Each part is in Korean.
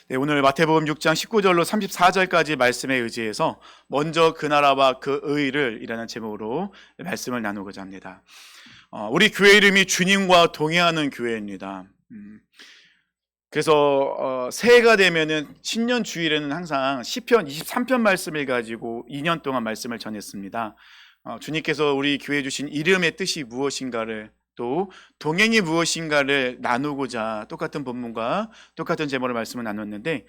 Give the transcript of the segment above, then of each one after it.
네, 오늘 마태복음 6장 19절로 34절까지 말씀에 의지해서 먼저 그 나라와 그 의를 이라는 제목으로 말씀을 나누고자 합니다. 우리 교회 이름이 주님과 동행하는 교회입니다. 그래서 새해가 되면은 신년 주일에는 항상 시편 23편 말씀을 가지고 2년 동안 말씀을 전했습니다. 주님께서 우리 교회에 주신 이름의 뜻이 무엇인가를, 또 동행이 무엇인가를 나누고자 똑같은 본문과 똑같은 제목의 말씀을 나눴는데,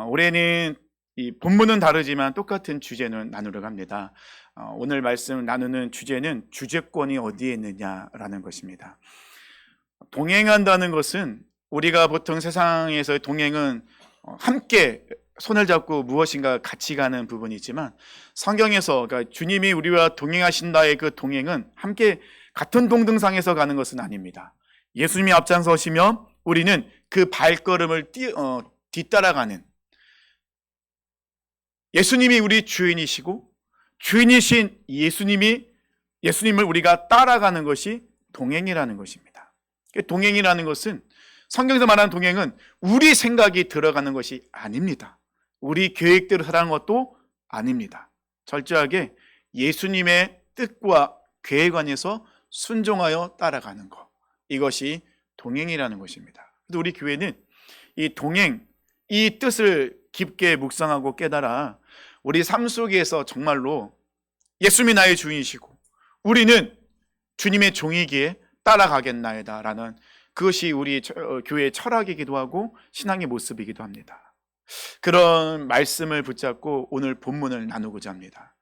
올해는 이 본문은 다르지만 똑같은 주제는 나누려고 합니다. 오늘 말씀 나누는 주제는 주제권이 어디에 있느냐라는 것입니다. 동행한다는 것은, 우리가 보통 세상에서의 동행은 함께 손을 잡고 무엇인가 같이 가는 부분이지만, 성경에서 그러니까 주님이 우리와 동행하신다의 그 동행은 함께 같은 동등상에서 가는 것은 아닙니다. 예수님이 앞장서시며 우리는 그 발걸음을 뒤따라가는, 예수님이 우리 주인이시고 주인이신 예수님을 우리가 따라가는 것이 동행이라는 것입니다. 동행이라는 것은, 성경에서 말하는 동행은 우리 생각이 들어가는 것이 아닙니다. 우리 계획대로 살아가는 것도 아닙니다. 철저하게 예수님의 뜻과 계획 안에서 순종하여 따라가는 것, 이것이 동행이라는 것입니다. 그래서 우리 교회는 이 동행, 이 뜻을 깊게 묵상하고 깨달아 우리 삶 속에서 정말로 예수님이 나의 주인이시고 우리는 주님의 종이기에 따라가겠나이다 라는, 그것이 우리 교회의 철학이기도 하고 신앙의 모습이기도 합니다. 그런 말씀을 붙잡고 오늘 본문을 나누고자 합니다.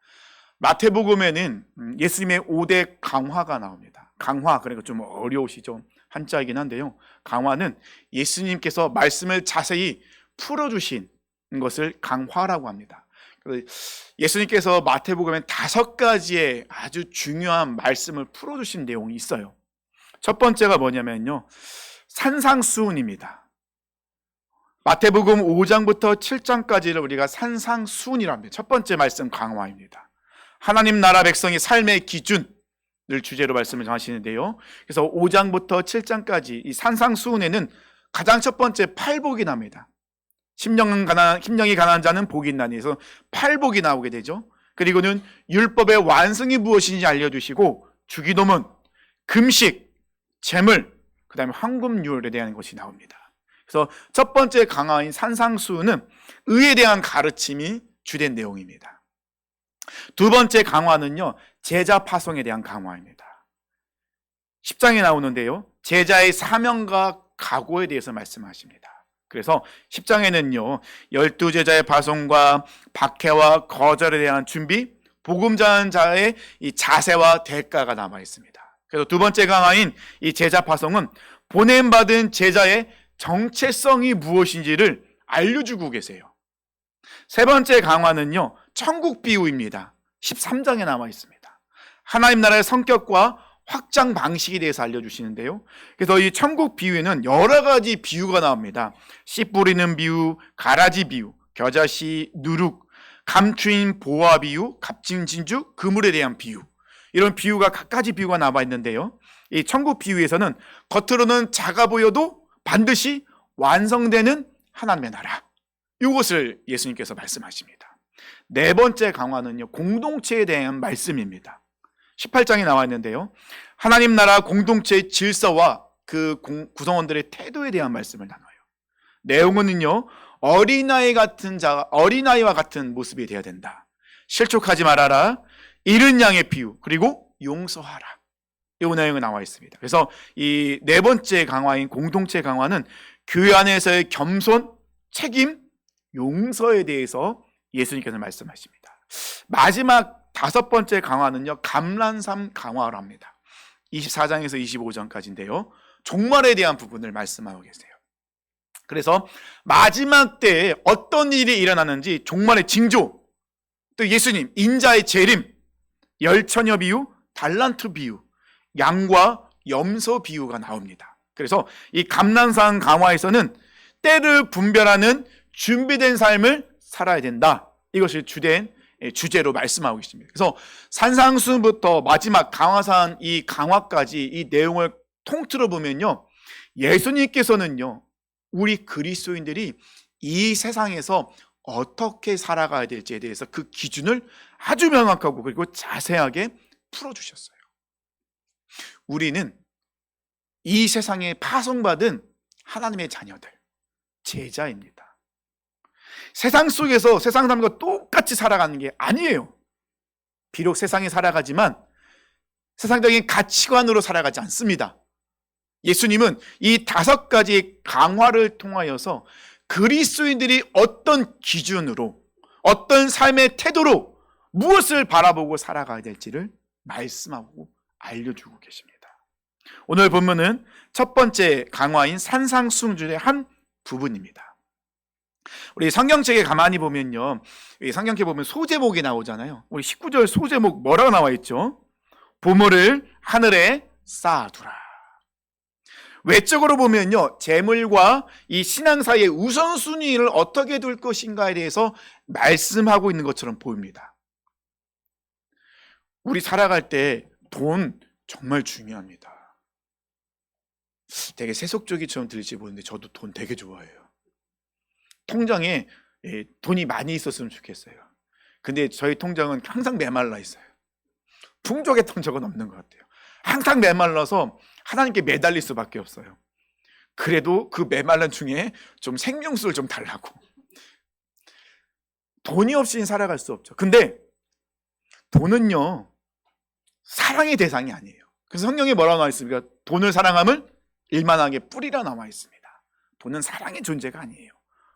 마태복음에는 예수님의 5대 강화가 나옵니다. 강화, 그러니까 좀 어려우시죠? 한자이긴 한데요, 강화는 예수님께서 말씀을 자세히 풀어주신 것을 강화라고 합니다. 예수님께서 마태복음에 5가지의 아주 중요한 말씀을 풀어주신 내용이 있어요. 첫 번째가 뭐냐면요, 산상수훈입니다. 마태복음 5장부터 7장까지를 우리가 산상수훈이라고 합니다. 첫 번째 말씀 강화입니다. 하나님 나라 백성의 삶의 기준을 주제로 말씀을 하시는데요, 그래서 5장부터 7장까지 이 산상수훈에는 가장 첫 번째 팔복이 납니다. 심령이 가난한 자는 복이 있나니, 그래서 팔복이 나오게 되죠. 그리고는 율법의 완성이 무엇인지 알려주시고, 주기도문, 금식, 재물, 그 다음에 황금률에 대한 것이 나옵니다. 그래서 첫 번째 강화인 산상수훈은 의에 대한 가르침이 주된 내용입니다. 두 번째 강화는요, 제자 파송에 대한 강화입니다. 10장에 나오는데요, 제자의 사명과 각오에 대해서 말씀하십니다. 그래서 10장에는요 12제자의 파송과 박해와 거절에 대한 준비, 복음 전하는 자의 이 자세와 대가가 남아 있습니다. 그래서 두 번째 강화인 이 제자 파송은 보냄받은 제자의 정체성이 무엇인지를 알려주고 계세요. 세 번째 강화는요, 천국 비유입니다. 13장에 남아 있습니다. 하나님 나라의 성격과 확장 방식에 대해서 알려주시는데요, 그래서 이 천국 비유에는 여러 가지 비유가 나옵니다. 씨 뿌리는 비유, 가라지 비유, 겨자씨, 누룩, 감추인 보화 비유, 값진 진주, 그물에 대한 비유, 이런 비유가 갖가지 비유가 나와 있는데요, 이 천국 비유에서는 겉으로는 작아 보여도 반드시 완성되는 하나님의 나라, 이것을 예수님께서 말씀하십니다. 네 번째 강화는요, 공동체에 대한 말씀입니다. 18장에 나와 있는데요, 하나님 나라 공동체의 질서와 그 구성원들의 태도에 대한 말씀을 나눠요. 내용은요, 어린아이와 같은 모습이 되어야 된다. 실족하지 말아라. 잃은 양의 비유, 그리고 용서하라. 이 내용이 나와 있습니다. 그래서 이 네 번째 강화인 공동체 강화는 교회 안에서의 겸손, 책임, 용서에 대해서 예수님께서 말씀하십니다. 마지막 5번째 강화는요, 감람산 강화를 합니다. 24장에서 25장까지인데요, 종말에 대한 부분을 말씀하고 계세요. 그래서 마지막 때에 어떤 일이 일어나는지, 종말의 징조, 또 예수님 인자의 재림, 열처녀 비유, 달란트 비유, 양과 염소 비유가 나옵니다. 그래서 이 감람산 강화에서는 때를 분별하는 준비된 삶을 살아야 된다, 이것을 주된 주제로 말씀하고 있습니다. 그래서 산상수훈부터 마지막 강화산 이 강화까지 이 내용을 통틀어 보면요, 예수님께서는요 우리 그리스도인들이 이 세상에서 어떻게 살아가야 될지에 대해서 그 기준을 아주 명확하고 그리고 자세하게 풀어주셨어요. 우리는 이 세상에 파송받은 하나님의 자녀들, 제자입니다. 세상 속에서 세상 사람과 똑같이 살아가는 게 아니에요. 비록 세상에 살아가지만 세상적인 가치관으로 살아가지 않습니다. 예수님은 이 5가지의 강화를 통하여서 그리스도인들이 어떤 기준으로, 어떤 삶의 태도로 무엇을 바라보고 살아가야 될지를 말씀하고 알려주고 계십니다. 오늘 본문은 첫 번째 강화인 산상수훈의 한 부분입니다. 우리 성경책에 가만히 보면요, 성경책에 보면 소제목이 나오잖아요. 우리 19절 소제목 뭐라고 나와 있죠? 보물을 하늘에 쌓아두라. 외적으로 보면요, 재물과 이 신앙 사이의 우선순위를 어떻게 둘 것인가에 대해서 말씀하고 있는 것처럼 보입니다. 우리 살아갈 때 돈 정말 중요합니다. 되게 세속적이처럼 들릴지 모르는데 저도 돈 되게 좋아해요. 통장에 돈이 많이 있었으면 좋겠어요. 근데 저희 통장은 항상 메말라 있어요. 풍족했던 적은 없는 것 같아요. 항상 메말라서 하나님께 매달릴 수밖에 없어요. 그래도 그 메말란 중에 좀 생명수를 좀 달라고. 돈이 없이는 살아갈 수 없죠. 근데 돈은요, 사랑의 대상이 아니에요. 그래서 성경에 뭐라고 나와 있습니까? 돈을 사랑함을 일만하게 뿌리라 나와 있습니다. 돈은 사랑의 존재가 아니에요.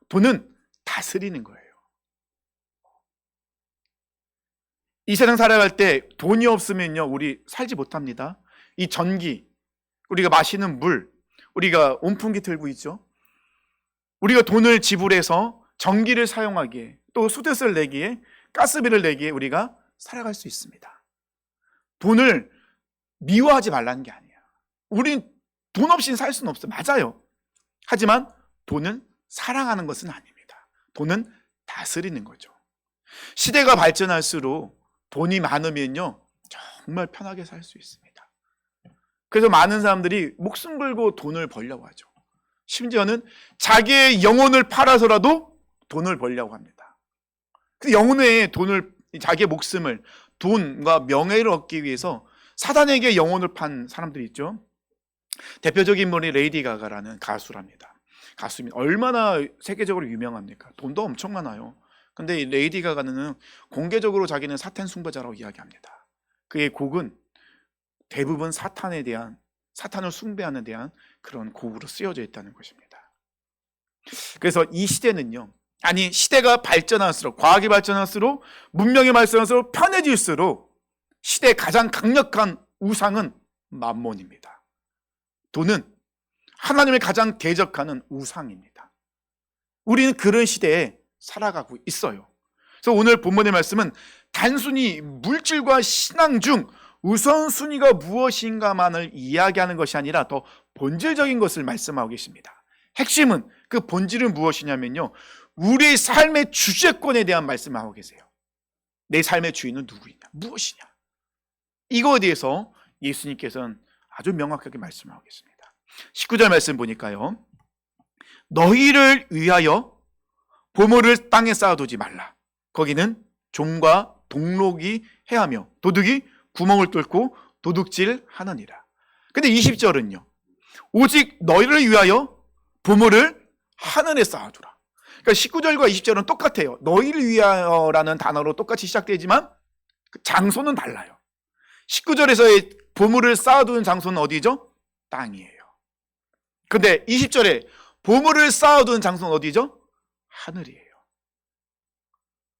돈은 다스리는 거예요. 이 세상 살아갈 때 돈이 없으면요, 우리 살지 못합니다. 이 전기, 우리가 마시는 물, 우리가 온풍기 틀고 있죠. 우리가 돈을 지불해서 전기를 사용하기에, 또 수도세를 내기에, 가스비를 내기에 우리가 살아갈 수 있습니다. 돈을 미워하지 말라는 게 아니야. 우린 돈 없이는 살 수는 없어요. 맞아요. 하지만 돈은 사랑하는 것은 아닙니다. 돈은 다스리는 거죠. 시대가 발전할수록 돈이 많으면요, 정말 편하게 살 수 있습니다. 그래서 많은 사람들이 목숨 걸고 돈을 벌려고 하죠. 심지어는 자기의 영혼을 팔아서라도 돈을 벌려고 합니다. 그 영혼의 돈을, 자기의 목숨을, 돈과 명예를 얻기 위해서 사단에게 영혼을 판 사람들이 있죠. 대표적인 인물이 레이디 가가라는 가수랍니다. 가수입니다. 얼마나 세계적으로 유명합니까? 돈도 엄청 많아요. 근데 이 레이디 가가는 공개적으로 자기는 사탄 숭배자라고 이야기합니다. 그의 곡은 대부분 사탄에 대한, 사탄을 숭배하는 대한 그런 곡으로 쓰여져 있다는 것입니다. 그래서 이 시대는요, 아니, 시대가 발전할수록, 과학이 발전할수록, 문명이 발전할수록 편해질수록 시대의 가장 강력한 우상은 만몬입니다. 돈은 하나님을 가장 대적하는 우상입니다. 우리는 그런 시대에 살아가고 있어요. 그래서 오늘 본문의 말씀은 단순히 물질과 신앙 중 우선순위가 무엇인가만을 이야기하는 것이 아니라 더 본질적인 것을 말씀하고 계십니다. 핵심은, 그 본질은 무엇이냐면요, 우리의 삶의 주재권에 대한 말씀을 하고 계세요. 내 삶의 주인은 누구이냐, 무엇이냐, 이거에 대해서 예수님께서는 아주 명확하게 말씀하고 계십니다. 19절 말씀 보니까요, 너희를 위하여 보물을 땅에 쌓아두지 말라. 거기는 종과 동록이 해하며 도둑이 구멍을 뚫고 도둑질 하느니라. 근데 20절은요, 오직 너희를 위하여 보물을 하늘에 쌓아두라. 그러니까 19절과 20절은 똑같아요. 너희를 위하여라는 단어로 똑같이 시작되지만 그 장소는 달라요. 19절에서의 보물을 쌓아두는 장소는 어디죠? 땅이에요. 근데 20절에 보물을 쌓아두는 장소는 어디죠? 하늘이에요.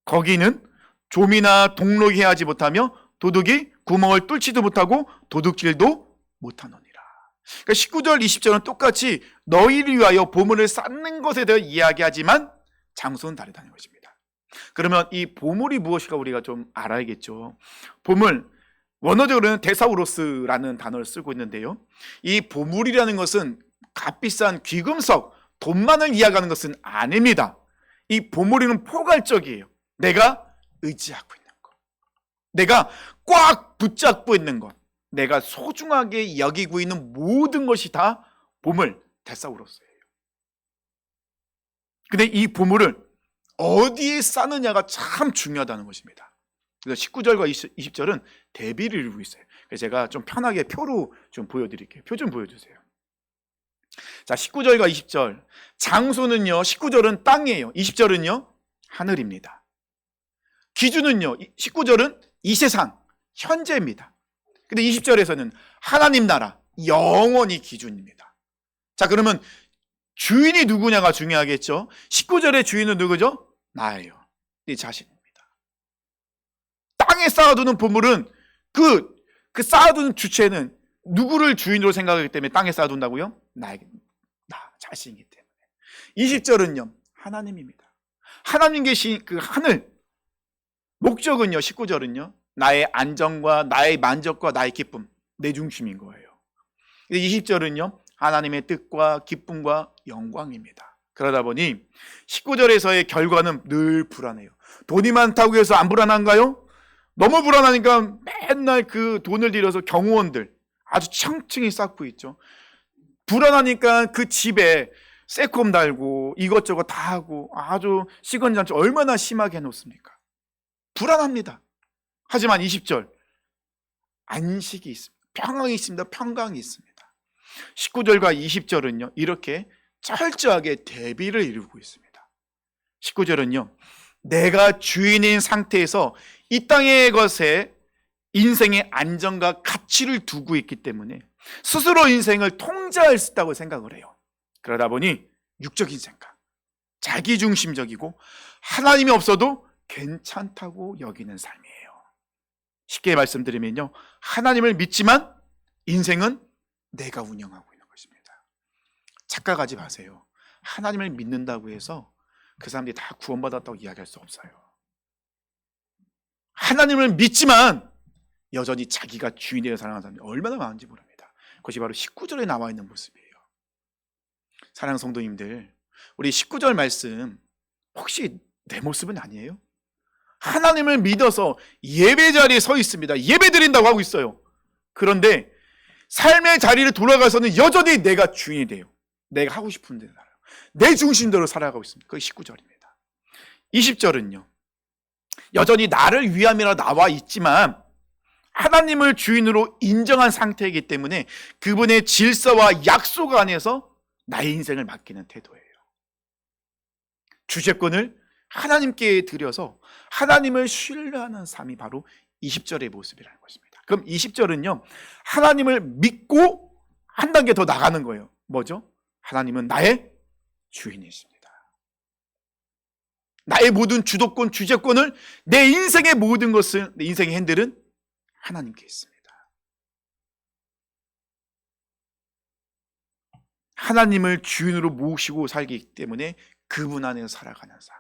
거기는 좀이나 동록이 하지 못하며 도둑이 구멍을 뚫지도 못하고 도둑질도 못하느니라. 그러니까 19절, 20절은 똑같이 너희를 위하여 보물을 쌓는 것에 대해 이야기하지만 장소는 다르다는 것입니다. 그러면 이 보물이 무엇일까 우리가 좀 알아야겠죠. 보물, 원어적으로는 데사우로스라는 단어를 쓰고 있는데요, 이 보물이라는 것은 값비싼 귀금속, 돈만을 이야기하는 것은 아닙니다. 이 보물은 포괄적이에요. 내가 의지하고 있는 것, 내가 꽉 붙잡고 있는 것, 내가 소중하게 여기고 있는 모든 것이 다 보물, 데사우로스예요. 근데 이 보물을 어디에 쌓느냐가 참 중요하다는 것입니다. 그래서 19절과 20절은 대비를 이루고 있어요. 그래서 제가 좀 편하게 표로 좀 보여드릴게요. 표 좀 보여주세요. 자, 19절과 20절. 장소는요, 19절은 땅이에요. 20절은요, 하늘입니다. 기준은요, 19절은 이 세상, 현재입니다. 근데 20절에서는 하나님 나라, 영원히 기준입니다. 자, 그러면 주인이 누구냐가 중요하겠죠. 19절의 주인은 누구죠? 나예요. 네 자신입니다. 땅에 쌓아두는 보물은 그 쌓아두는 주체는 누구를 주인으로 생각하기 때문에 땅에 쌓아둔다고요? 나 자신이기 때문에. 20절은요, 하나님입니다. 하나님 계신 그 하늘, 목적은요, 19절은요, 나의 안정과 나의 만족과 나의 기쁨, 내 중심인 거예요. 20절은요, 하나님의 뜻과 기쁨과 영광입니다. 그러다 보니 19절에서의 결과는 늘 불안해요. 돈이 많다고 해서 안 불안한가요? 너무 불안하니까 맨날 그 돈을 들여서 경호원들 아주 층층이 쌓고 있죠. 불안하니까 그 집에 새콤 달고 이것저것 다 하고 아주 시건장치 얼마나 심하게 해놓습니까? 불안합니다. 하지만 20절 안식이 있습니다. 평강이 있습니다. 평강이 있습니다. 19절과 20절은요 이렇게 철저하게 대비를 이루고 있습니다. 19절은요 내가 주인인 상태에서 이 땅의 것에 인생의 안정과 가치를 두고 있기 때문에 스스로 인생을 통제할 수 있다고 생각을 해요. 그러다 보니 육적인 생각, 자기중심적이고 하나님이 없어도 괜찮다고 여기는 삶이에요. 쉽게 말씀드리면요, 하나님을 믿지만 인생은 내가 운영하고 있는 것입니다. 착각하지 마세요. 하나님을 믿는다고 해서 그 사람들이 다 구원받았다고 이야기할 수 없어요. 하나님을 믿지만 여전히 자기가 주인이라고 살아가는 사람이 얼마나 많은지 모릅니다. 그것이 바로 19절에 나와 있는 모습이에요. 사랑하는 성도님들, 우리 19절 말씀 혹시 내 모습은 아니에요? 하나님을 믿어서 예배 자리에 서 있습니다. 예배 드린다고 하고 있어요. 그런데 삶의 자리를 돌아가서는 여전히 내가 주인이 돼요. 내가 하고 싶은 대로 살아요. 내 중심대로 살아가고 있습니다. 그게 19절입니다. 20절은요 여전히 나를 위함이라 나와 있지만 하나님을 주인으로 인정한 상태이기 때문에 그분의 질서와 약속 안에서 나의 인생을 맡기는 태도예요. 주재권을 하나님께 드려서 하나님을 신뢰하는 삶이 바로 20절의 모습이라는 것입니다. 그럼 20절은요 하나님을 믿고 한 단계 더 나가는 거예요. 뭐죠? 하나님은 나의 주인이십니다. 나의 모든 주도권, 주재권을, 내 인생의 모든 것을, 내 인생의 핸들은 하나님께 있습니다. 하나님을 주인으로 모시고 살기 때문에 그분 안에서 살아가는 삶.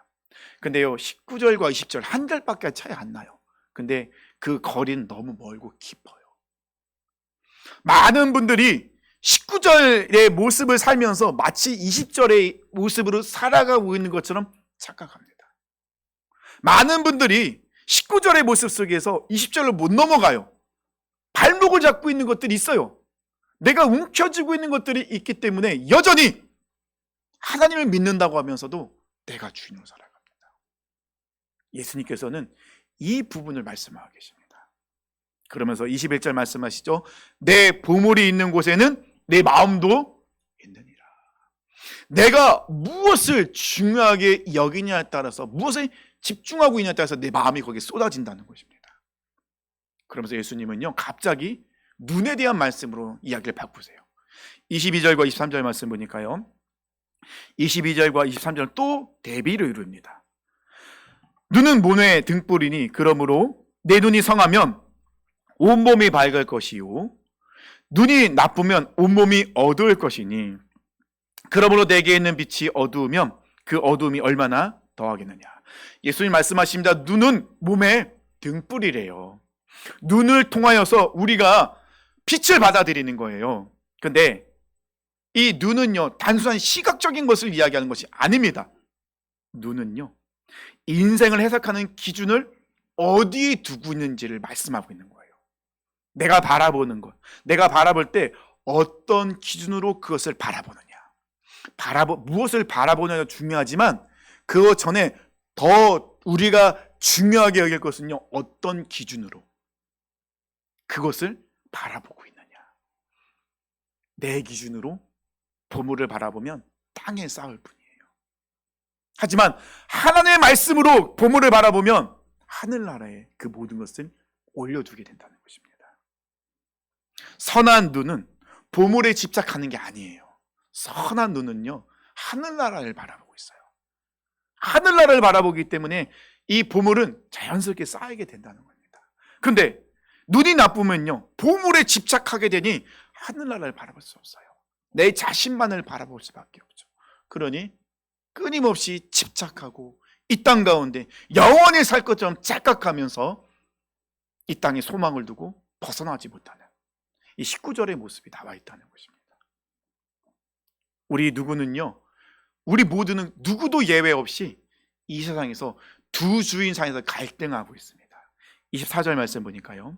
근데요 19절과 20절 한 절밖에 차이 안 나요. 근데 그 거리는 너무 멀고 깊어요. 많은 분들이 19절의 모습을 살면서 마치 20절의 모습으로 살아가고 있는 것처럼 착각합니다. 많은 분들이 19절의 모습 속에서 20절로 못 넘어가요. 발목을 잡고 있는 것들이 있어요. 내가 움켜쥐고 있는 것들이 있기 때문에 여전히 하나님을 믿는다고 하면서도 내가 주인으로 살아갑니다. 예수님께서는 이 부분을 말씀하고 계십니다. 그러면서 21절 말씀하시죠. 내 보물이 있는 곳에는 내 마음도 있느니라. 내가 무엇을 중요하게 여기냐에 따라서, 무엇에 집중하고 있냐에 따라서 내 마음이 거기에 쏟아진다는 것입니다. 그러면서 예수님은요 갑자기 눈에 대한 말씀으로 이야기를 바꾸세요. 22절과 23절 말씀 보니까요 22절과 23절은 또 대비를 이룹니다. 눈은 몸의 등불이니 그러므로 내 눈이 성하면 온몸이 밝을 것이요 눈이 나쁘면 온몸이 어두울 것이니 그러므로 내게 있는 빛이 어두우면 그 어두움이 얼마나 더하겠느냐. 예수님 말씀하십니다. 눈은 몸의 등불이래요. 눈을 통하여서 우리가 빛을 받아들이는 거예요. 근데 이 눈은요 단순한 시각적인 것을 이야기하는 것이 아닙니다. 눈은요 인생을 해석하는 기준을 어디에 두고 있는지를 말씀하고 있는 거예요. 내가 바라보는 것, 내가 바라볼 때 어떤 기준으로 그것을 바라보느냐. 무엇을 바라보느냐가 중요하지만 그 전에 더 우리가 중요하게 여길 것은요, 어떤 기준으로 그것을 바라보고 있느냐. 내 기준으로 보물을 바라보면 땅에 쌓을 뿐이에요. 하지만 하나님의 말씀으로 보물을 바라보면 하늘나라에 그 모든 것을 올려두게 된다는 것입니다. 선한 눈은 보물에 집착하는 게 아니에요. 선한 눈은요, 하늘나라를 바라보고 있어요. 하늘나라를 바라보기 때문에 이 보물은 자연스럽게 쌓이게 된다는 겁니다. 그런데 눈이 나쁘면요, 보물에 집착하게 되니 하늘나라를 바라볼 수 없어요. 내 자신만을 바라볼 수밖에 없죠. 그러니 끊임없이 집착하고 이 땅 가운데 영원히 살 것처럼 착각하면서 이 땅에 소망을 두고 벗어나지 못하는 이 19절의 모습이 나와 있다는 것입니다. 우리 모두는 누구도 예외 없이 이 세상에서 두 주인 사이에서 갈등하고 있습니다. 24절 말씀 보니까요,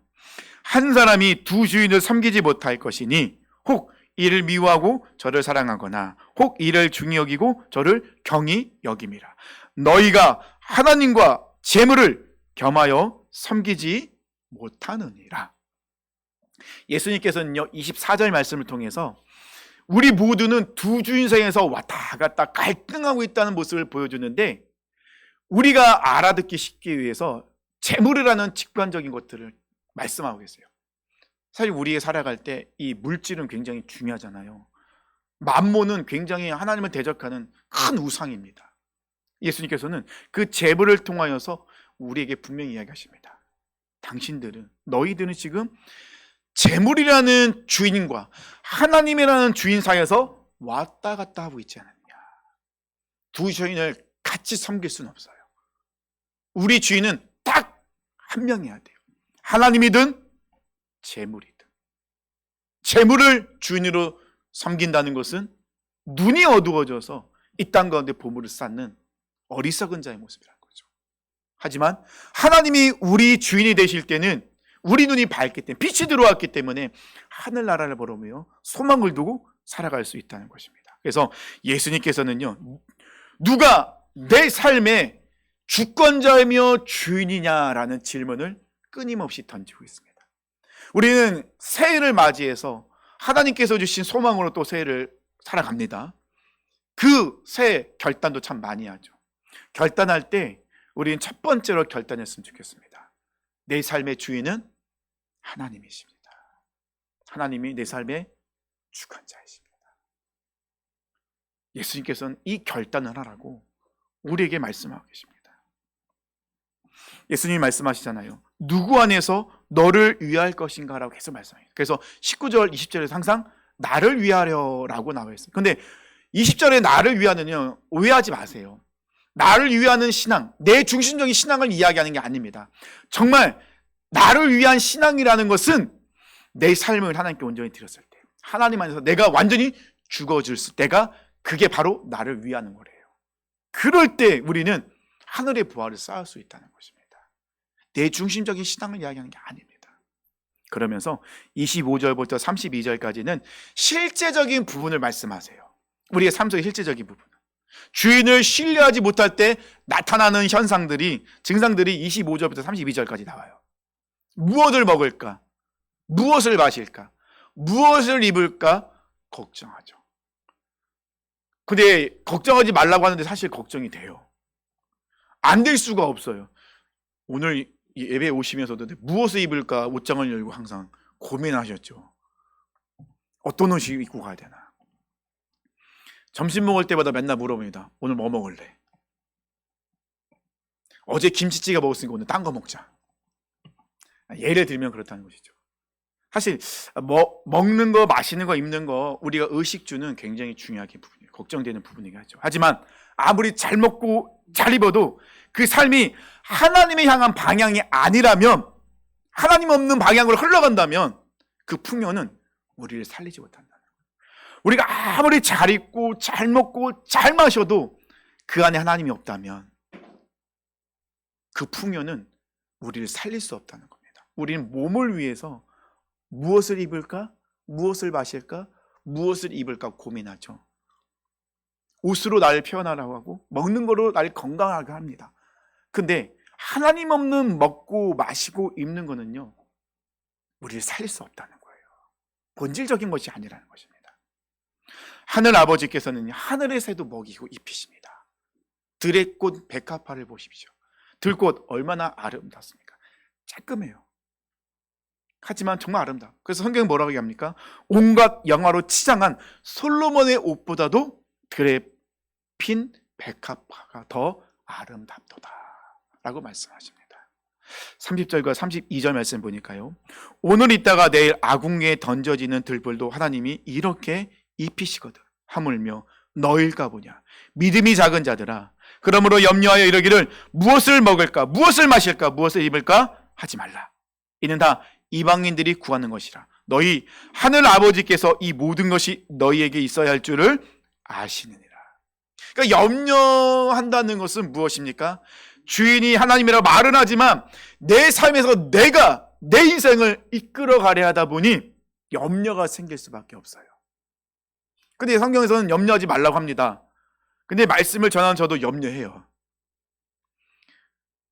한 사람이 두 주인을 섬기지 못할 것이니 혹 이를 미워하고 저를 사랑하거나 혹 이를 중히 여기고 저를 경히 여김이라. 너희가 하나님과 재물을 겸하여 섬기지 못하느니라. 예수님께서는요, 24절 말씀을 통해서 우리 모두는 두 주인 사이에서 왔다 갔다 갈등하고 있다는 모습을 보여주는데, 우리가 알아듣기 쉽기 위해서 재물이라는 직관적인 것들을 말씀하고 계세요. 사실 우리가 살아갈 때 이 물질은 굉장히 중요하잖아요. 만몬은 굉장히 하나님을 대적하는 큰 우상입니다. 예수님께서는 그 재물을 통하여서 우리에게 분명히 이야기하십니다. 너희들은 지금 재물이라는 주인과 하나님이라는 주인 사이에서 왔다 갔다 하고 있지 않느냐. 두 주인을 같이 섬길 수는 없어요. 우리 주인은 딱 한 명이어야 돼요. 하나님이든 재물이든. 재물을 주인으로 섬긴다는 것은 눈이 어두워져서 이 땅 가운데 보물을 쌓는 어리석은 자의 모습이라는 거죠. 하지만 하나님이 우리 주인이 되실 때는 우리 눈이 밝기 때문에, 빛이 들어왔기 때문에 하늘나라를 바라보며 소망을 두고 살아갈 수 있다는 것입니다. 그래서 예수님께서는요, 누가 내 삶의 주권자이며 주인이냐라는 질문을 끊임없이 던지고 있습니다. 우리는 새해를 맞이해서 하나님께서 주신 소망으로 또 새해를 살아갑니다. 그 새해 결단도 참 많이 하죠. 결단할 때 우리는 첫 번째로 결단했으면 좋겠습니다. 내 삶의 주인은 하나님이십니다. 하나님이 내 삶의 주권자이십니다. 예수님께서는 이 결단을 하라고 우리에게 말씀하고 계십니다. 예수님이 말씀하시잖아요. 누구 안에서 너를 위할 것인가 라고 계속 말씀해요. 그래서 19절, 20절에서 항상 나를 위하려라고 나와 있어요. 근데 20절에 나를 위하는요, 오해하지 마세요. 나를 위하는 신앙, 내 중심적인 신앙을 이야기하는 게 아닙니다. 정말 나를 위한 신앙이라는 것은 내 삶을 하나님께 온전히 드렸을 때, 하나님 안에서 내가 완전히 죽어질 때가, 그게 바로 나를 위하는 거래요. 그럴 때 우리는 하늘의 부활을 쌓을 수 있다는 것입니다. 내 중심적인 신앙을 이야기하는 게 아닙니다. 그러면서 25절부터 32절까지는 실제적인 부분을 말씀하세요. 우리의 삶 속의 실제적인 부분, 주인을 신뢰하지 못할 때 나타나는 현상들이, 증상들이 25절부터 32절까지 나와요. 무엇을 먹을까? 무엇을 마실까? 무엇을 입을까? 걱정하죠. 근데 걱정하지 말라고 하는데 사실 걱정이 돼요. 안 될 수가 없어요. 오늘 예배에 오시면서도 무엇을 입을까 옷장을 열고 항상 고민하셨죠. 어떤 옷을 입고 가야 되나. 점심 먹을 때마다 맨날 물어봅니다. 오늘 뭐 먹을래? 어제 김치찌개 먹었으니까 오늘 딴 거 먹자. 예를 들면 그렇다는 것이죠. 사실 먹는 거, 마시는 거, 입는 거, 우리가 의식주는 굉장히 중요하게 부분이에요. 걱정되는 부분이긴 하죠. 하지만 아무리 잘 먹고 잘 입어도 그 삶이 하나님을 향한 방향이 아니라면, 하나님 없는 방향으로 흘러간다면 그 풍요는 우리를 살리지 못한다는 거예요. 우리가 아무리 잘 입고 잘 먹고 잘 마셔도 그 안에 하나님이 없다면 그 풍요는 우리를 살릴 수 없다는 겁니다. 우리는 몸을 위해서 무엇을 입을까? 무엇을 마실까? 무엇을 입을까 고민하죠. 옷으로 날 표현하라고 하고 먹는 거로 날 건강하게 합니다. 근데 하나님 없는 먹고 마시고 입는 거는요, 우리를 살릴 수 없다는 거예요. 본질적인 것이 아니라는 것입니다. 하늘 아버지께서는 하늘의 새도 먹이고 입히십니다. 들의 꽃 백합화를 보십시오. 들꽃 얼마나 아름답습니까? 쬐끔해요. 하지만 정말 아름다워. 그래서 성경은 뭐라고 얘기합니까? 온갖 영화로 치장한 솔로몬의 옷보다도 들에 핀 백합화가 더 아름답도다 라고 말씀하십니다. 30절과 32절 말씀 보니까요, 오늘 있다가 내일 아궁이에 던져지는 들불도 하나님이 이렇게 입히시거든. 하물며 너일까 보냐. 믿음이 작은 자들아, 그러므로 염려하여 이르기를 무엇을 먹을까, 무엇을 마실까, 무엇을 입을까 하지 말라. 이는 다 이방인들이 구하는 것이라. 너희 하늘 아버지께서 이 모든 것이 너희에게 있어야 할 줄을 아시느니라. 그러니까 염려한다는 것은 무엇입니까? 주인이 하나님이라고 말은 하지만 내 삶에서 내가 내 인생을 이끌어가려 하다 보니 염려가 생길 수밖에 없어요. 근데 성경에서는 염려하지 말라고 합니다. 근데 말씀을 전하는 저도 염려해요.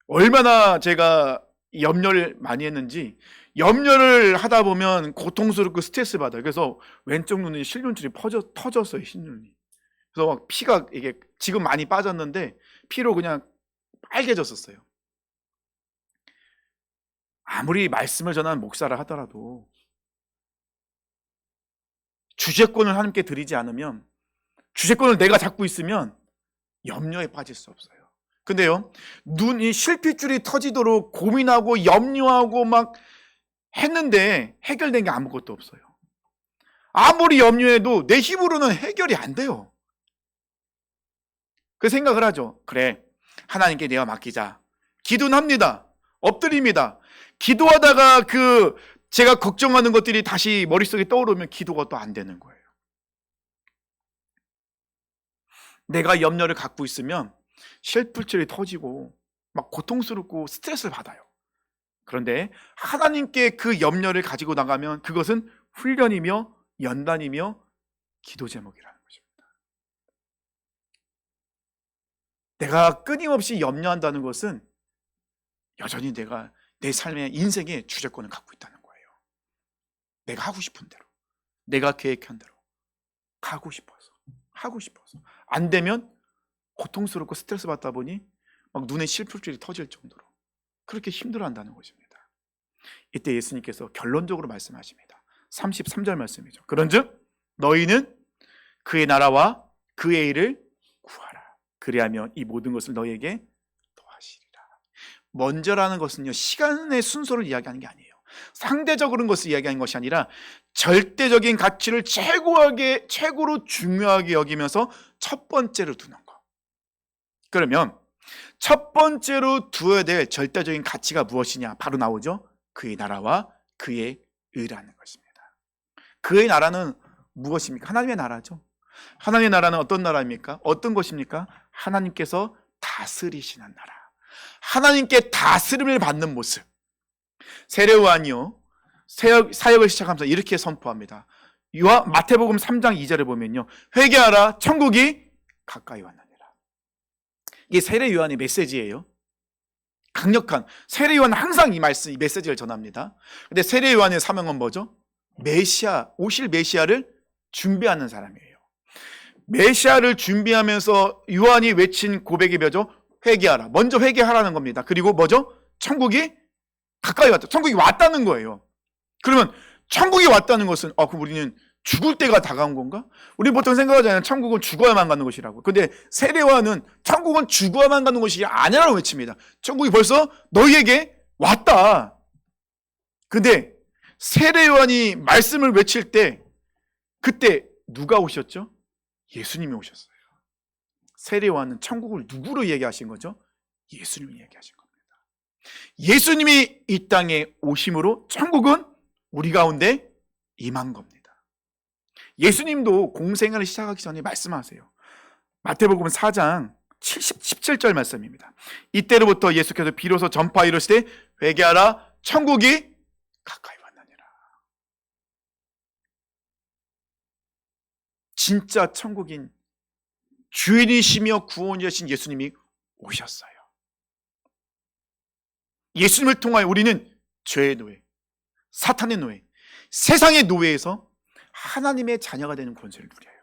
얼마나 제가 염려를 많이 했는지, 염려를 하다 보면 고통스럽고 스트레스 받아요. 그래서 왼쪽 눈이 실눈줄이 터졌어요. 흰눈이. 그래서 막 피가, 이게 지금 많이 빠졌는데 피로 그냥 빨개졌었어요. 아무리 말씀을 전하는 목사라 하더라도 주제권을 하나님께 드리지 않으면, 주제권을 내가 잡고 있으면 염려에 빠질 수 없어요. 근데요, 눈이 실핏줄이 터지도록 고민하고 염려하고 막 했는데 해결된 게 아무것도 없어요. 아무리 염려해도 내 힘으로는 해결이 안 돼요. 그 생각을 하죠. 그래, 하나님께 내가 맡기자. 기도는 합니다. 엎드립니다. 기도하다가 제가 걱정하는 것들이 다시 머릿속에 떠오르면 기도가 또 안 되는 거예요. 내가 염려를 갖고 있으면 실풀줄이 터지고 막 고통스럽고 스트레스를 받아요. 그런데 하나님께 그 염려를 가지고 나가면 그것은 훈련이며 연단이며 기도 제목이라는 것입니다. 내가 끊임없이 염려한다는 것은 여전히 내가 내 삶의 인생의 주제권을 갖고 있다는 거예요. 내가 하고 싶은 대로, 내가 계획한 대로 가고 싶어서, 하고 싶어서 안 되면 고통스럽고 스트레스 받다 보니 막 눈에 실풀줄이 터질 정도로 그렇게 힘들어한다는 것입니다. 이때 예수님께서 결론적으로 말씀하십니다. 33절 말씀이죠. 그런즉 너희는 그의 나라와 그의 일을 구하라. 그리하면 이 모든 것을 너희에게 더하시리라. 먼저라는 것은요, 시간의 순서를 이야기하는 게 아니에요. 상대적인 것을 이야기하는 것이 아니라 절대적인 가치를 최고로 중요하게 여기면서 첫 번째로 두는 거. 그러면 첫 번째로 두어야 될 절대적인 가치가 무엇이냐? 바로 나오죠. 그의 나라와 그의 의라는 것입니다. 그의 나라는 무엇입니까? 하나님의 나라죠. 하나님의 나라는 어떤 나라입니까? 어떤 것입니까? 하나님께서 다스리시는 나라. 하나님께 다스림을 받는 모습. 세례요한이요, 사역을 시작하면서 이렇게 선포합니다. 마태복음 3장 2절에 보면요, 회개하라, 천국이 가까이 왔느니라. 이게 세례요한의 메시지예요. 강력한 세례요한은 항상 이 메시지를 전합니다. 근데 세례요한의 사명은 뭐죠? 오실 메시아를 준비하는 사람이에요. 메시아를 준비하면서 요한이 외친 고백이 뭐죠? 회개하라. 먼저 회개하라는 겁니다. 그리고 뭐죠? 천국이 가까이 왔다. 천국이 왔다는 거예요. 그러면 천국이 왔다는 것은 그럼 우리는 죽을 때가 다가온 건가? 우리 보통 생각하잖아요. 천국은 죽어야만 가는 것이라고. 근데 세례요한은 천국은 죽어야만 가는 것이 아니라고 외칩니다. 천국이 벌써 너희에게 왔다. 근데 세례요한이 말씀을 외칠 때 그때 누가 오셨죠? 예수님이 오셨어요. 세례요한은 천국을 누구로 얘기하신 거죠? 예수님이 얘기하신 겁니다. 예수님이 이 땅에 오심으로 천국은 우리 가운데 임한 겁니다. 예수님도 공생활을 시작하기 전에 말씀하세요. 마태복음 4장 17절 말씀입니다. 이때로부터 예수께서 비로소 전파 이르시되 회개하라, 천국이 가까이 왔느니라. 진짜 천국인 주인이시며 구원자신 예수님이 오셨어요. 예수님을 통하여 우리는 죄의 노예, 사탄의 노예, 세상의 노예에서 하나님의 자녀가 되는 권세를 누려요.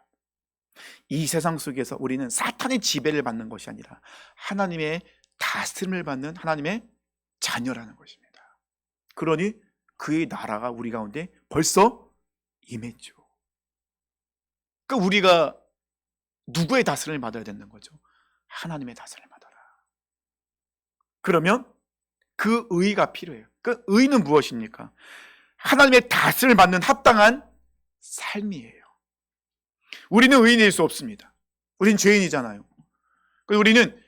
이 세상 속에서 우리는 사탄의 지배를 받는 것이 아니라 하나님의 다스림을 받는 하나님의 자녀라는 것입니다. 그러니 그의 나라가 우리 가운데 벌써 임했죠. 그러니까 우리가 누구의 다스림을 받아야 되는 거죠? 하나님의 다스림을 받아라. 그러면 그 의가 필요해요. 그 의는 무엇입니까? 하나님의 다스림을 받는 합당한 삶이에요. 우리는 의인일 수 없습니다. 우린 죄인이잖아요. 우리는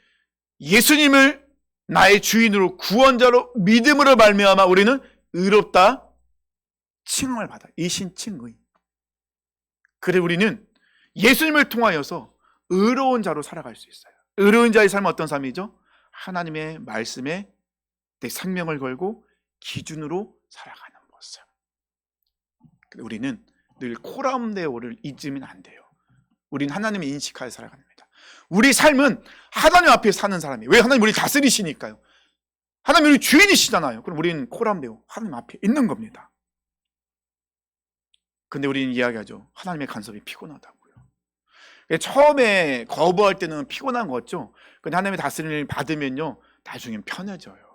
예수님을 나의 주인으로 구원자로 믿음으로 말미암아 우리는 의롭다 칭함을 받아요. 이신칭의. 그래 우리는 예수님을 통하여서 의로운 자로 살아갈 수 있어요. 의로운 자의 삶은 어떤 삶이죠? 하나님의 말씀에 내 생명을 걸고 기준으로 살아가는 모습. 우리는 늘 코람데오를 잊으면 안 돼요. 우리는 하나님을 인식하여 살아갑니다. 우리 삶은 하나님 앞에 사는 사람이에요. 왜? 하나님 우리 다스리시니까요. 하나님 우리 주인이시잖아요. 그럼 우리는 코람데오, 하나님 앞에 있는 겁니다. 근데 우리는 이야기하죠. 하나님의 간섭이 피곤하다고요. 처음에 거부할 때는 피곤한 거죠. 근데 하나님의 다스림을 받으면요, 나중엔 편해져요.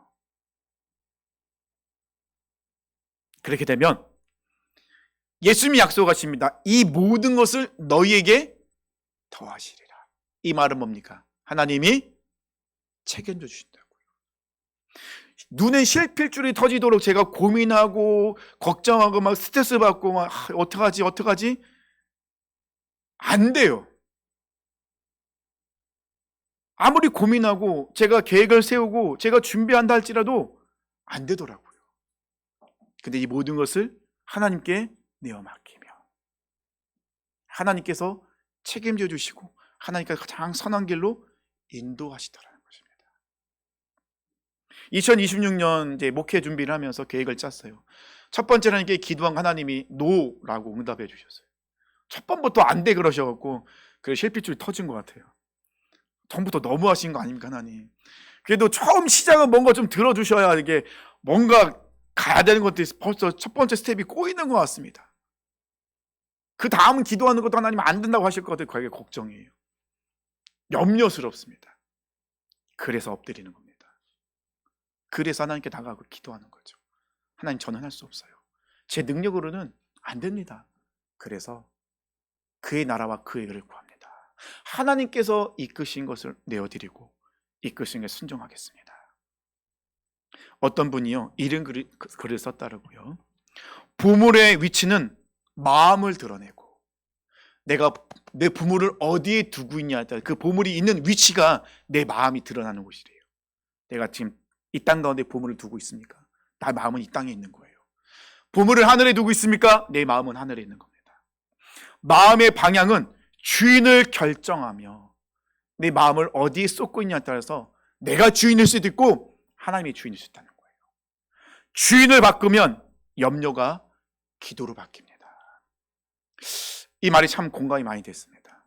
그렇게 되면 예수님이 약속하십니다. 이 모든 것을 너희에게 더하시리라. 이 말은 뭡니까? 하나님이 책임져 주신다고요. 눈에 실핏줄이 터지도록 제가 고민하고 걱정하고 막 스트레스 받고 막 어떡하지? 안 돼요. 아무리 고민하고 제가 계획을 세우고 제가 준비한다 할지라도 안 되더라고요. 근데 이 모든 것을 하나님께 내어 맡기며 하나님께서 책임져 주시고 하나님께서 가장 선한 길로 인도하시더라는 것입니다. 2026년 이제 목회 준비를 하면서 계획을 짰어요. 첫 번째는 이게 기도한 하나님이 노라고 응답해 주셨어요. 첫 번부터 안 돼 그러셔갖고 그래 실핏줄이 터진 것 같아요. 처음부터 너무 하신 거 아닙니까 하나님? 그래도 처음 시작은 뭔가 좀 들어주셔야 이게 뭔가 가야 되는 것들이 벌써 첫 번째 스텝이 꼬이는 것 같습니다. 그 다음은 기도하는 것도 하나님 안 된다고 하실 것 같아요. 그게 걱정이에요. 염려스럽습니다. 그래서 엎드리는 겁니다. 그래서 하나님께 나가고 기도하는 거죠. 하나님 저는 할 수 없어요. 제 능력으로는 안 됩니다. 그래서 그의 나라와 그의 의를 구합니다. 하나님께서 이끄신 것을 내어드리고 이끄신 것에 순종하겠습니다. 어떤 분이요 이런 글을 썼다라고요. 보물의 위치는 마음을 드러내고 내가 내 보물을 어디에 두고 있냐에 따라 그 보물이 있는 위치가 내 마음이 드러나는 곳이래요. 내가 지금 이 땅 가운데 보물을 두고 있습니까? 나 마음은 이 땅에 있는 거예요. 보물을 하늘에 두고 있습니까? 내 마음은 하늘에 있는 겁니다. 마음의 방향은 주인을 결정하며 내 마음을 어디에 쏟고 있냐에 따라서 내가 주인일 수도 있고 하나님이 주인일 수 있다는 거예요. 주인을 바꾸면 염려가 기도로 바뀝니다. 이 말이 참 공감이 많이 됐습니다.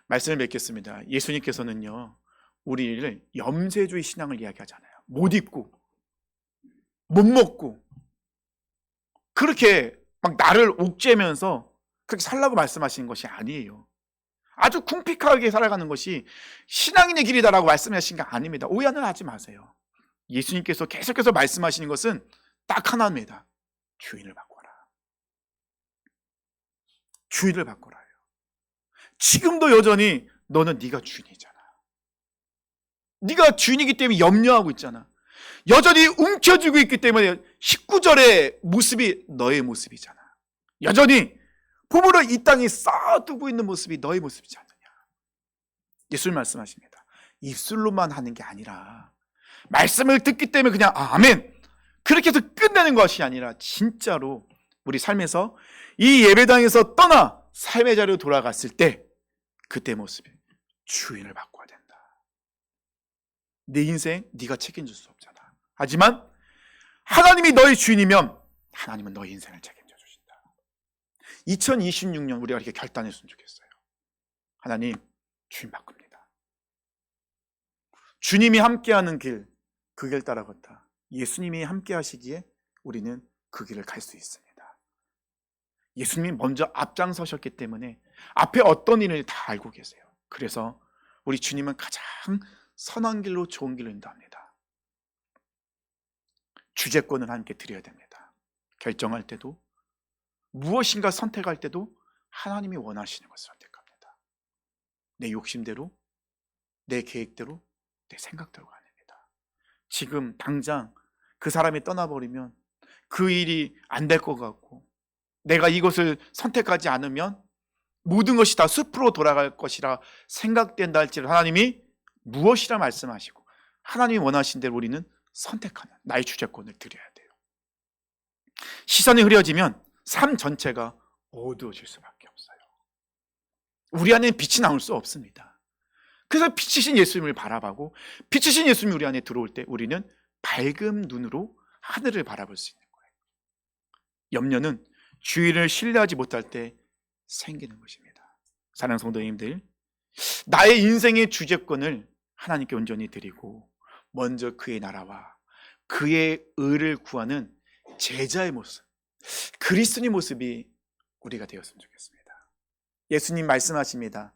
말씀을 맺겠습니다. 예수님께서는요 우리를 염세주의 신앙을 이야기하잖아요. 못 입고 못 먹고 그렇게 막 나를 옥죄면서 그렇게 살라고 말씀하시는 것이 아니에요. 아주 궁핍하게 살아가는 것이 신앙인의 길이다라고 말씀하신 게 아닙니다. 오해는 하지 마세요. 예수님께서 계속해서 말씀하시는 것은 딱 하나입니다. 주인을 바꿔라. 주인을 바꿔라요. 지금도 여전히 너는 네가 주인이잖아. 네가 주인이기 때문에 염려하고 있잖아. 여전히 움켜쥐고 있기 때문에 19절의 모습이 너의 모습이잖아. 여전히 보물을 이 땅에 쌓아두고 있는 모습이 너의 모습이지 않느냐. 예수님 말씀하십니다. 입술로만 하는 게 아니라 말씀을 듣기 때문에 그냥 아멘 그렇게 해서 끝내는 것이 아니라 진짜로 우리 삶에서 이 예배당에서 떠나 삶의 자리로 돌아갔을 때 그때 모습이 주인을 바꿔야 된다. 내 인생 네가 책임질 수 없잖아. 하지만 하나님이 너의 주인이면 하나님은 너의 인생을 책임져 주신다. 2026년 우리가 이렇게 결단했으면 좋겠어요. 하나님, 주님 바꿉니다. 주님이 함께하는 길, 그 길 따라 걷다. 예수님이 함께 하시기에 우리는 그 길을 갈 수 있습니다. 예수님이 먼저 앞장서셨기 때문에 앞에 어떤 일을 다 알고 계세요. 그래서 우리 주님은 가장 선한 길로 좋은 길로 인도합니다. 주재권을 함께 드려야 됩니다. 결정할 때도, 무엇인가 선택할 때도 하나님이 원하시는 것을 선택합니다. 내 욕심대로, 내 계획대로, 내 생각대로 아닙니다. 지금 당장 그 사람이 떠나버리면 그 일이 안 될 것 같고, 내가 이것을 선택하지 않으면 모든 것이 다 숲으로 돌아갈 것이라 생각된다 할지라도 하나님이 무엇이라 말씀하시고 하나님이 원하신 대로 우리는 선택하는 나의 주재권을 드려야 돼요. 시선이 흐려지면 삶 전체가 어두워질 수밖에 없어요. 우리 안에 빛이 나올 수 없습니다. 그래서 빛이신 예수님을 바라보고 빛이신 예수님이 우리 안에 들어올 때 우리는 밝은 눈으로 하늘을 바라볼 수 있는 거예요. 염려는 주의를 신뢰하지 못할 때 생기는 것입니다. 사랑하는 성도님들, 나의 인생의 주재권을 하나님께 온전히 드리고 먼저 그의 나라와 그의 의를 구하는 제자의 모습, 그리스도의 모습이 우리가 되었으면 좋겠습니다. 예수님 말씀하십니다.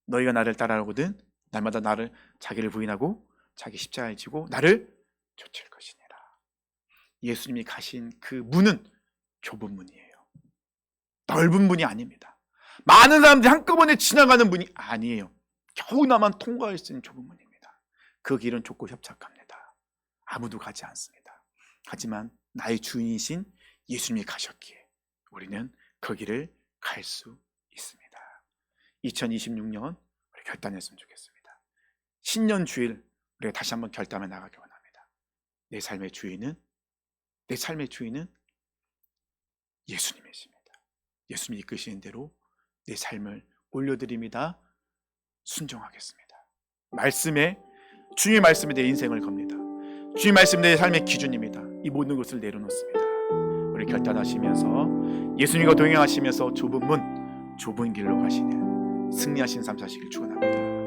너희가 나를 따라오거든 날마다 나를 자기를 부인하고 자기 십자가에 지고 나를 좇을 것이니라. 예수님이 가신 그 문은 좁은 문이에요. 넓은 문이 아닙니다. 많은 사람들이 한꺼번에 지나가는 문이 아니에요. 겨우 나만 통과할 수 있는 좁은 문입니다. 그 길은 좁고 협착합니다. 아무도 가지 않습니다. 하지만 나의 주인이신 예수님이 가셨기에 우리는 그 길을 갈 수 있습니다. 2026년 우리 결단했으면 좋겠습니다. 신년 주일 우리가 다시 한번 결단해 나가기 원합니다. 내 삶의 주인은 예수님이십니다. 예수님이 이끄시는 대로 내 삶을 올려드립니다. 순종하겠습니다. 주님의 말씀에 내 인생을 겁니다. 주님의 말씀이 내 삶의 기준입니다. 이 모든 것을 내려놓습니다. 우리 결단하시면서 예수님과 동행하시면서 좁은 문, 좁은 길로 가시는 승리하신 삶 사시길 축원합니다.